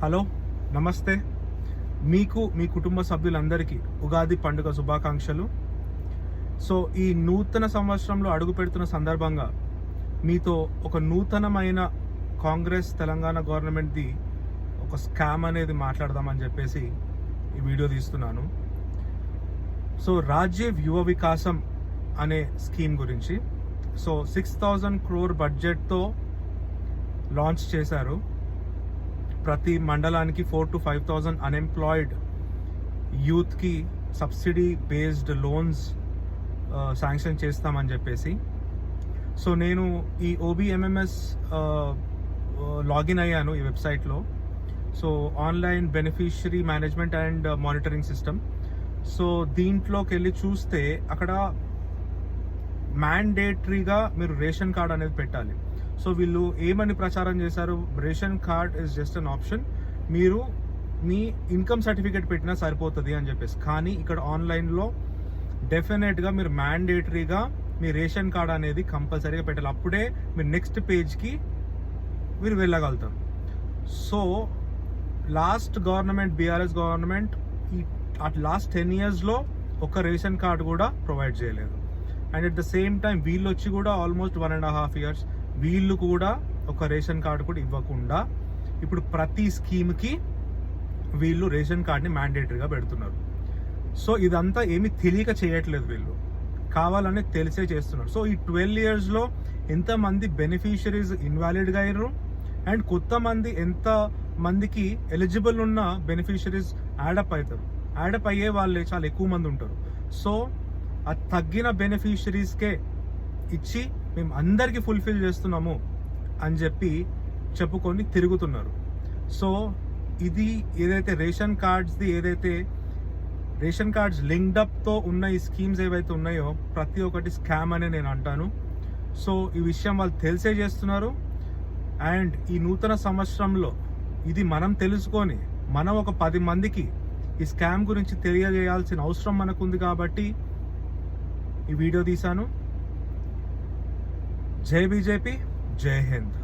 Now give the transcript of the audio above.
Hello, నమస్తే. మీకు మీ కుటుంబ సభ్యులందరికీ ఉగాది పండుగ శుభాకాంక్షలు. సో ఈ నూతన సంవత్సరంలో అడుగు పెడుతున్న సందర్భంగా మీతో ఒక నూతనమైన కాంగ్రెస్ తెలంగాణ గవర్నమెంట్ది ఒక స్కామ్ అనేది మాట్లాడదామని చెప్పేసి ఈ వీడియో తీస్తున్నాను. సో రాజీవ్ యువ వికాసం అనే స్కీమ్ గురించి. సో 6,000 crore బడ్జెట్తో లాంచ్ చేశారు. ప్రతి మండలానికి 4,000 to 5,000 అన్ఎంప్లాయిడ్ యూత్కి సబ్సిడీ బేస్డ్ లోన్స్ శాంక్షన్ చేస్తామని చెప్పేసి. సో నేను ఈ OBMMS లాగిన్ అయ్యాను ఈ వెబ్సైట్లో. So online beneficiary management and monitoring system. So దీంట్లోకి వెళ్ళి చూస్తే అక్కడ మ్యాండేటరీగా మీరు రేషన్ కార్డ్ అనేది పెట్టాలి. సో వీళ్ళు ఏమని ప్రచారం చేశారు, ration card is just an option, మీరు మీ ఇన్కమ్ సర్టిఫికేట్ పెట్టినా సరిపోతుంది అని చెప్పేసి. కానీ ఇక్కడ ఆన్లైన్లో డెఫినెట్గా మీరు మ్యాండేటరీగా మీ రేషన్ కార్డ్ అనేది కంపల్సరీగా పెట్టాలి. అప్పుడే మీరు నెక్స్ట్ పేజ్కి మీరు వెళ్ళగలుగుతారు. So last government, BRS government, ఈ లాస్ట్ 10 yearsలో ఒక రేషన్ కార్డ్ కూడా ప్రొవైడ్ చేయలేదు. And at the same time వీళ్ళు వచ్చి కూడా ఆల్మోస్ట్ 1.5 years వీళ్ళు కూడా ఒక రేషన్ కార్డు కూడా ఇవ్వకుండా ఇప్పుడు ప్రతి స్కీమ్కి వీళ్ళు రేషన్ కార్డ్ని మ్యాండేటరీగా పెడుతున్నారు. సో ఇదంతా ఏమీ తెలియక చేయట్లేదు, వీళ్ళు కావాలని తెలిసే చేస్తున్నారు. సో ఈ 12 yearsలో ఎంతమంది బెనిఫిషరీస్ ఇన్వాలిడ్గా అయ్యారు అండ్ కొత్త మంది ఎంత మందికి ఎలిజిబుల్ ఉన్న బెనిఫిషరీస్ యాడప్ అవుతారు. యాడప్ అయ్యే వాళ్ళే చాలా ఎక్కువ మంది ఉంటారు. సో ఆ తగ్గిన బెనిఫిషరీస్కే ఇచ్చి మేము అందరికీ ఫుల్ఫిల్ చేస్తున్నాము అని చెప్పి చెప్పుకొని తిరుగుతున్నారు. సో ఇది ఏదైతే రేషన్ కార్డ్స్ లింక్డ్ అప్తో ఉన్న ఈ స్కీమ్స్ ఏవైతే ఉన్నాయో ప్రతి ఒక్కటి స్కామ్ అనే నేను అంటాను. సో ఈ విషయం వాళ్ళు తెలిసే చేస్తున్నారు. అండ్ ఈ నూతన సంవత్సరంలో ఇది మనం తెలుసుకొని మనం ఒక 10 మందికి ఈ స్కామ్ గురించి తెలియజేయాల్సిన అవసరం మనకుంది కాబట్టి ఈ వీడియో తీశాను. జై బీజేపీ, జై హింద్.